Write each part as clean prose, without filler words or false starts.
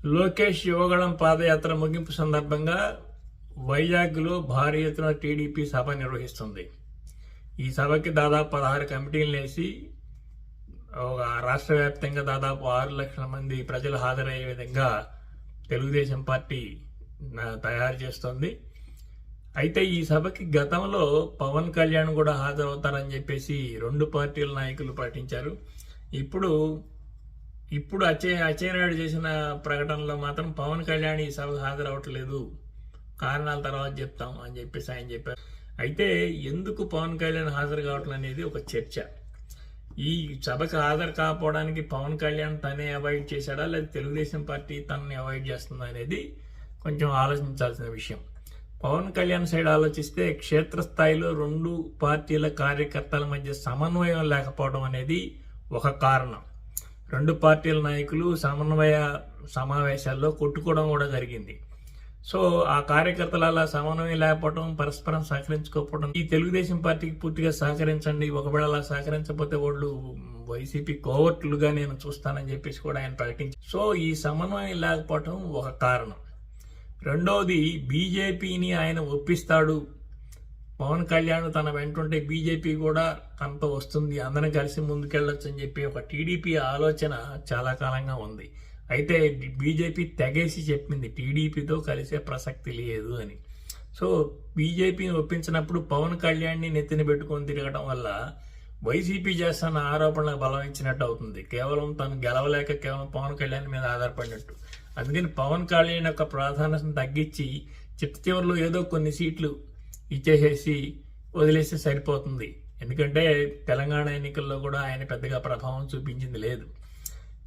లోకేష్ యువగళం పాదయాత్ర ముగింపు సందర్భంగా వైజాగ్లో భారీ ఎత్తున టీడీపీ సభ నిర్వహిస్తుంది. ఈ సభకి దాదాపు 16 కమిటీలు వేసి ఒక రాష్ట్ర వ్యాప్తంగా దాదాపు 6 లక్షల మంది ప్రజలు హాజరయ్యే విధంగా తెలుగుదేశం పార్టీ తయారు చేస్తోంది. అయితే ఈ సభకి గతంలో పవన్ కళ్యాణ్ కూడా హాజరవుతారని చెప్పేసి 2 పార్టీల నాయకులు ప్రకటించారు. ఇప్పుడు అచ్చెన్నాయుడు చేసిన ప్రకటనలో మాత్రం పవన్ కళ్యాణ్ ఈ సభకు హాజరవట్లేదు, కారణాల తర్వాత చెప్తాం అని చెప్పేసి ఆయన చెప్పారు. అయితే ఎందుకు పవన్ కళ్యాణ్ హాజరు కావట్లేదు అనేది ఒక చర్చ. ఈ సభకు హాజరు కాకపోవడానికి పవన్ కళ్యాణ్ తనే అవాయిడ్ చేశాడా లేదా తెలుగుదేశం పార్టీ తనని అవాయిడ్ చేస్తుందా అనేది కొంచెం ఆలోచించాల్సిన విషయం. పవన్ కళ్యాణ్ సైడ్ ఆలోచిస్తే క్షేత్రస్థాయిలో 2 పార్టీల కార్యకర్తల మధ్య సమన్వయం లేకపోవడం అనేది ఒక కారణం. 2 పార్టీల నాయకులు సమన్వయ సమావేశాల్లో కొట్టుకోవడం కూడా జరిగింది. సో ఆ కార్యకర్తలు అలా సమన్వయం లేకపోవడం, పరస్పరం సహకరించుకోకపోవడం, ఈ తెలుగుదేశం పార్టీకి పూర్తిగా సహకరించండి, ఒకవేళ అలా సహకరించకపోతే వాళ్ళు వైసీపీ కోవర్టులుగా నేను చూస్తానని చెప్పేసి కూడా ఆయన ప్రకటించారు. సో ఈ సమన్వయం లేకపోవడం ఒక కారణం. రెండవది, బీజేపీని ఆయన ఒప్పిస్తాడు, పవన్ కళ్యాణ్ తన వెంటుంటే బీజేపీ కూడా తనతో వస్తుంది, అందరం కలిసి ముందుకెళ్ళొచ్చు అని చెప్పి ఒక టీడీపీ ఆలోచన చాలా కాలంగా ఉంది. అయితే బీజేపీ తెగేసి చెప్పింది టీడీపీతో కలిసే ప్రసక్తి లేదు అని. సో బీజేపీని ఒప్పించినప్పుడు పవన్ కళ్యాణ్ని నెత్తిన పెట్టుకొని తిరగడం వల్ల వైసీపీ చేస్తున్న ఆరోపణలకు బలం ఇచ్చినట్టు అవుతుంది. కేవలం తను గెలవలేక కేవలం పవన్ కళ్యాణ్ మీద ఆధారపడినట్టు. అందుకని పవన్ కళ్యాణ్ యొక్క ప్రాధాన్యతను తగ్గించి చివరిలో ఏదో కొన్ని సీట్లు ఇచ్చేసేసి వదిలేస్తే సరిపోతుంది. ఎందుకంటే తెలంగాణ ఎన్నికల్లో కూడా ఆయన పెద్దగా ప్రభావం చూపించింది లేదు.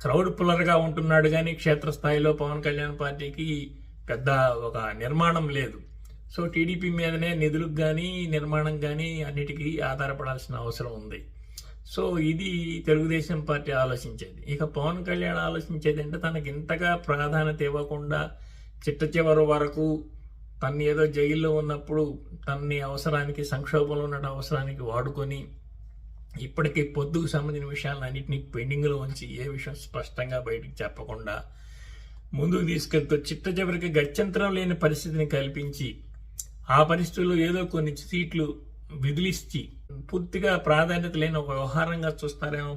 క్రౌడ్ పుల్లర్గా ఉంటున్నాడు కానీ క్షేత్రస్థాయిలో పవన్ కళ్యాణ్ పార్టీకి పెద్ద ఒక నిర్మాణం లేదు. సో టీడీపీ మీదనే నిధులకు కానీ నిర్మాణం కానీ అన్నిటికీ ఆధారపడాల్సిన అవసరం ఉంది. సో ఇది తెలుగుదేశం పార్టీ ఆలోచించేది. ఇక పవన్ కళ్యాణ్ ఆలోచించేది అంటే తనకి ఇంతగా ప్రాధాన్యత ఇవ్వకుండా చిట్ట వరకు తన్ని ఏదో జైల్లో ఉన్నప్పుడు తన్ని అవసరానికి, సంక్షోభంలో ఉన్న అవసరానికి వాడుకొని ఇప్పటికీ పొద్దుకు సంబంధించిన విషయాలను అన్నింటినీ పెండింగ్లో ఉంచి ఏ విషయం స్పష్టంగా బయటికి చెప్పకుండా ముందుకు తీసుకెళ్తూ చివరికి గత్యంతరం లేని పరిస్థితిని కల్పించి ఆ పరిస్థితుల్లో ఏదో కొన్ని సీట్లు విదిలిచ్చి పూర్తిగా ప్రాధాన్యత లేని ఒక వ్యవహారంగా చూస్తారేమో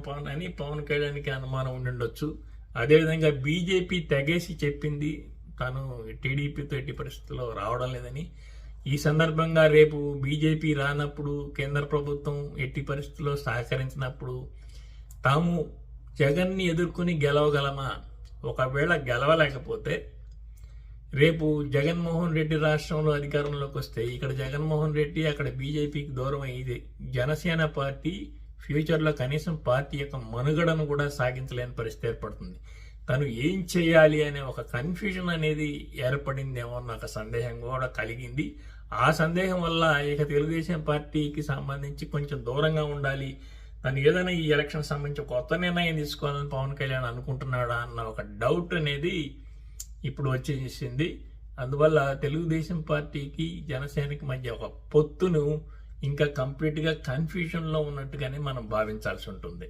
పవన్ కళ్యాణ్కి అనుమానం ఉండుండొచ్చు. అదేవిధంగా బీజేపీ తెగేసి చెప్పింది తాను టీడీపీతో ఎట్టి పరిస్థితుల్లో రావడం లేదని. ఈ సందర్భంగా రేపు బీజేపీ రానప్పుడు, కేంద్ర ప్రభుత్వం ఎట్టి పరిస్థితుల్లో సహకరించినప్పుడు తాము జగన్ని ఎదుర్కొని గెలవగలమా? ఒకవేళ గెలవలేకపోతే రేపు జగన్మోహన్ రెడ్డి రాష్ట్రంలో అధికారంలోకి వస్తే ఇక్కడ జగన్మోహన్ రెడ్డి, అక్కడ బీజేపీకి దూరం అయ్యేది జనసేన పార్టీ ఫ్యూచర్లో కనీసం పార్టీ యొక్క మనుగడను కూడా సాగించలేని పరిస్థితి ఏర్పడుతుంది. తను ఏం చేయాలి అనే ఒక కన్ఫ్యూజన్ అనేది ఏర్పడిందేమో నాకు సందేహం కూడా కలిగింది. ఆ సందేహం వల్ల ఇక తెలుగుదేశం పార్టీకి సంబంధించి కొంచెం దూరంగా ఉండాలి, తను ఏదైనా ఈ ఎలక్షన్ సంబంధించి కొత్త నిర్ణయం తీసుకోవాలని పవన్ కళ్యాణ్ అనుకుంటున్నాడా అన్న ఒక డౌట్ అనేది ఇప్పుడు వచ్చేసింది. అందువల్ల తెలుగుదేశం పార్టీకి జనసేనకి మధ్య ఒక పొత్తును ఇంకా కంప్లీట్గా కన్ఫ్యూజన్లో ఉన్నట్టుగానే మనం భావించాల్సి ఉంటుంది.